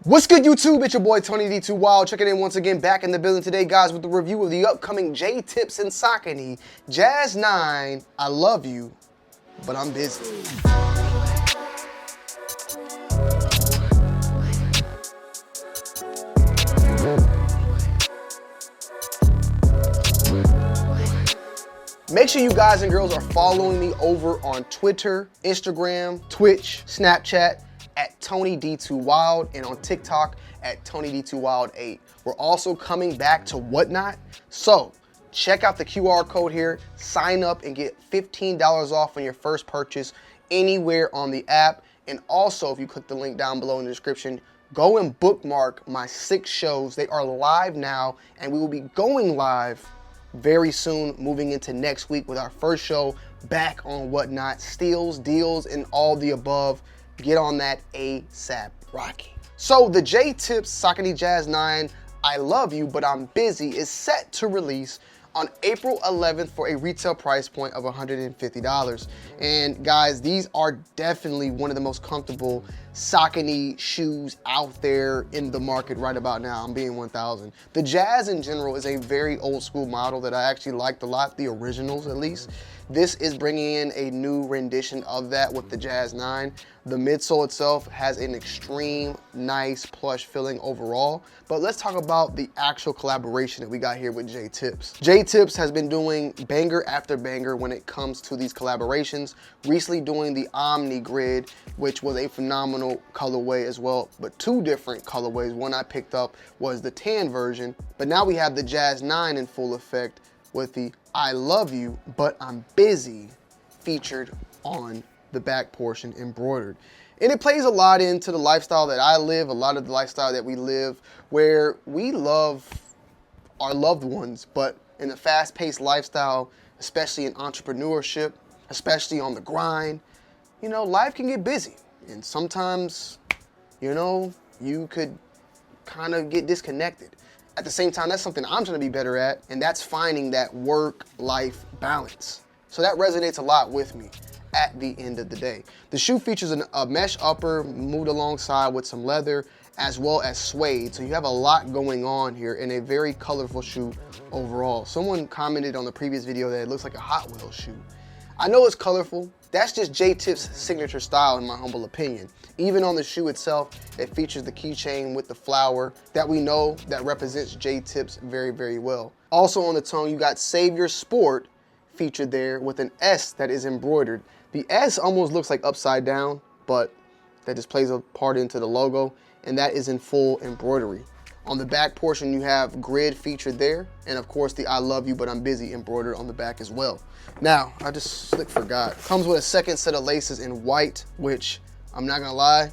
What's good, YouTube? It's your boy Tony D2 Wild, checking in once again, back in the building today, guys, with the review of the upcoming J-Tips and Saucony Jazz 9. I love you, but I'm busy. Make sure you guys and girls are following me over on Twitter, Instagram, Twitch, Snapchat, at Tony D2 Wild, and on TikTok at Tony D2 Wild 8. We're also coming back to Whatnot, so check out the QR code here, sign up and get $15 off on your first purchase anywhere on the app. And also, if you click the link down below in the description, go and bookmark my 6 shows. They are live now, and we will be going live very soon, moving into next week with our first show back on Whatnot. Steals, deals, and all the above. Get on that ASAP, Rocky. So the J-Tips Saucony Jazz 9 I Love You But I'm Busy is set to release on April 11th for a retail price point of $150. And guys, these are definitely one of the most comfortable Saucony shoes out there in the market right about now. I'm being 1,000. The Jazz in general is a very old school model that I actually liked a lot, the originals at least. This is bringing in a new rendition of that with the Jazz 9. The midsole itself has an extreme nice plush feeling overall. But let's talk about the actual collaboration that we got here with J-Tips. J-Tips has been doing banger after banger when it comes to these collaborations. Recently doing the Omni Grid, which was a phenomenal colorway as well, but 2 different colorways. One I picked up was the tan version, but now we have the Jazz 9 in full effect with the I Love You But I'm Busy featured on the back portion embroidered. And it plays a lot into the lifestyle that I live, a lot of the lifestyle that we live, where we love our loved ones, but in a fast-paced lifestyle, especially in entrepreneurship, especially on the grind, you know, life can get busy. And sometimes, you know, you could kind of get disconnected. At the same time, that's something I'm trying to be better at, and that's finding that work-life balance. So that resonates a lot with me at the end of the day. The shoe features a mesh upper moved alongside with some leather as well as suede. So you have a lot going on here in a very colorful shoe overall. Someone commented on the previous video that it looks like a Hot Wheels shoe. I know it's colorful. That's just J-Tips' signature style in my humble opinion. Even on the shoe itself, it features the keychain with the flower that we know that represents J-Tips very, very well. Also on the tongue, you got Savior Sport featured there with an S that is embroidered. The S almost looks like upside down, but that just plays a part into the logo, and that is in full embroidery. On the back portion, you have grid featured there, and of course the I Love You But I'm Busy embroidered on the back as well. Now, I just forgot. Comes with a second set of laces in white, which I'm not gonna lie,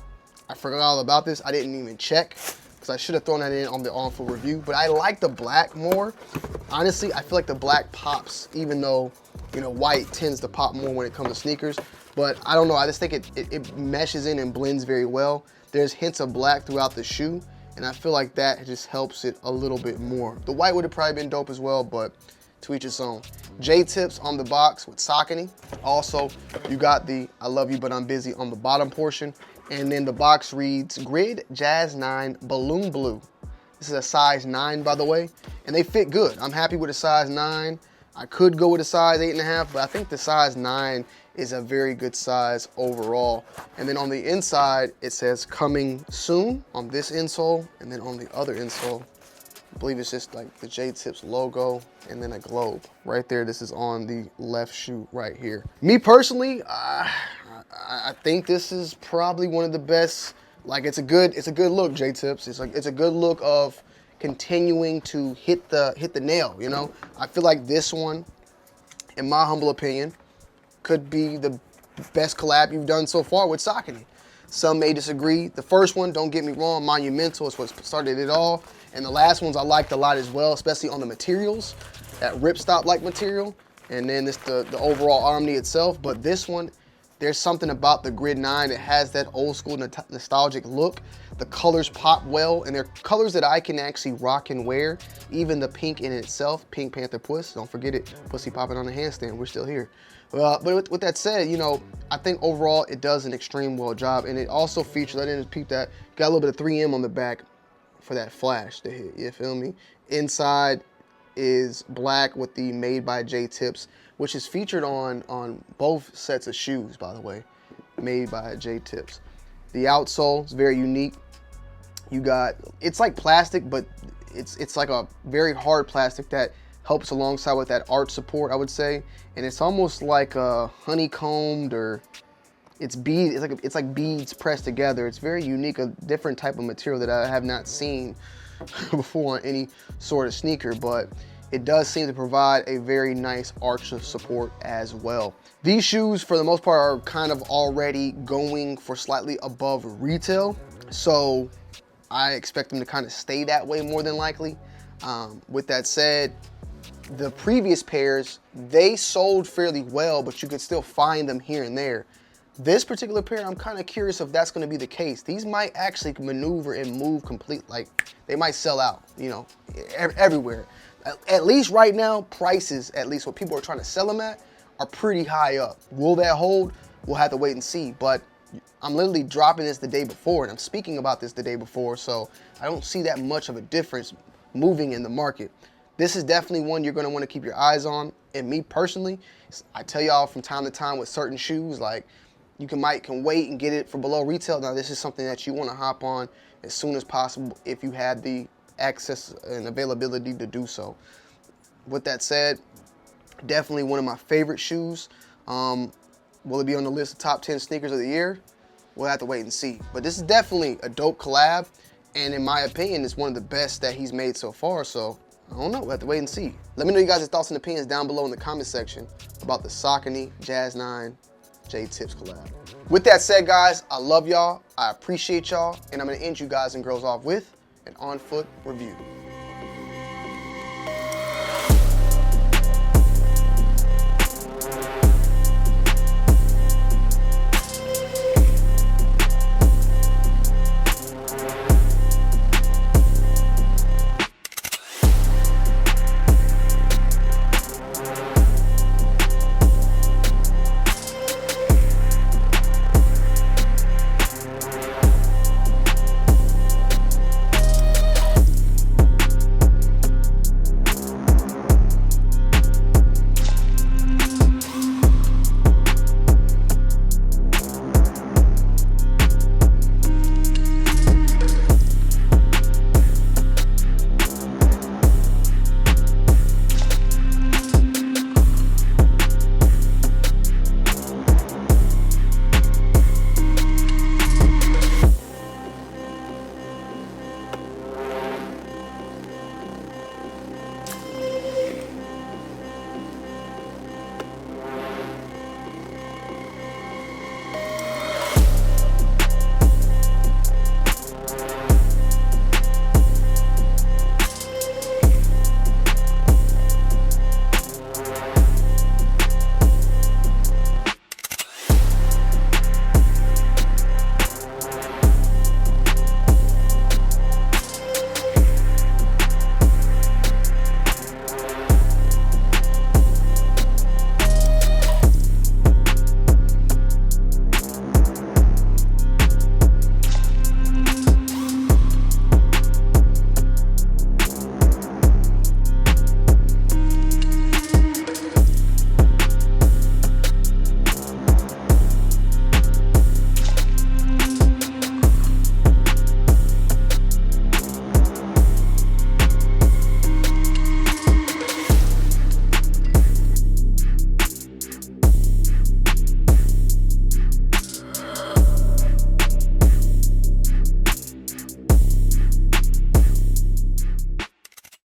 I forgot all about this. I didn't even check, because I should have thrown that in on the on-full review, but I like the black more. Honestly, I feel like the black pops, even though, you know, white tends to pop more when it comes to sneakers. But I don't know, I just think it meshes in and blends very well. There's hints of black throughout the shoe, and I feel like that just helps it a little bit more. The white would have probably been dope as well, but to each its own. J-Tips on the box with Saucony. Also, you got the I Love You But I'm Busy on the bottom portion. And then the box reads Grid Jazz 9 Balloon Blue. This is a size 9, by the way, and they fit good. I'm happy with a size 9. I could go with a size 8.5, but I think the size 9 is a very good size overall. And then on the inside, it says coming soon on this insole, and then on the other insole, I believe it's just like the J-Tips logo and then a globe. Right there, this is on the left shoe right here. Me personally, I think this is probably one of the best. Like, it's a good look, J-Tips. It's a good look of continuing to hit the nail, you know? I feel like this one, in my humble opinion, could be the best collab you've done so far with Saucony. Some may disagree. The first one, don't get me wrong, monumental is what started it all. And the last ones I liked a lot as well, especially on the materials, that ripstop-like material. And then the overall Omni itself. But this one There's something about the Grid 9 that has that old school nostalgic look. The colors pop well, and they're colors that I can actually rock and wear. Even the pink in itself, Pink Panther Puss, don't forget it, pussy popping on the handstand, we're still here. But with that said, you know, I think overall it does an extreme well job, and it also features, I didn't peep that, got a little bit of 3M on the back for that flash to hit, you feel me? Inside is black with the Made by J tips, which is featured on both sets of shoes, by the way. Made by J tips. The outsole is very unique. You got, it's like plastic, but it's like a very hard plastic that helps alongside with that arch support, I would say. And it's almost like a honeycombed, or it's like beads pressed together. It's very unique, a different type of material that I have not seen before on any sort of sneaker, but it does seem to provide a very nice arch of support as well. These shoes, for the most part, are kind of already going for slightly above retail, so I expect them to kind of stay that way more than likely. With that said, the previous pairs, they sold fairly well, but you could still find them here and there. This particular pair, I'm kind of curious if that's going to be the case. These might actually maneuver and move complete, like they might sell out, you know, everywhere. At least right now, prices, at least what people are trying to sell them at, are pretty high up. Will that hold? We'll have to wait and see. But I'm literally dropping this the day before, and I'm speaking about this the day before, so I don't see that much of a difference moving in the market. This is definitely one you're going to want to keep your eyes on. And me personally, I tell y'all from time to time with certain shoes, like you can wait and get it for below retail. Now this is something that you want to hop on as soon as possible if you have the access and availability to do so. With that said, definitely one of my favorite shoes. Will it be on the list of top 10 sneakers of the year? We'll have to wait and see. But this is definitely a dope collab, and in my opinion, it's one of the best that he's made so far. So I don't know, we'll have to wait and see. Let me know you guys' thoughts and opinions down below in the comment section about the Saucony Jazz 9 J Tips collab. With that said, guys, I love y'all, I appreciate y'all, and I'm gonna end you guys and girls off with an on-foot review.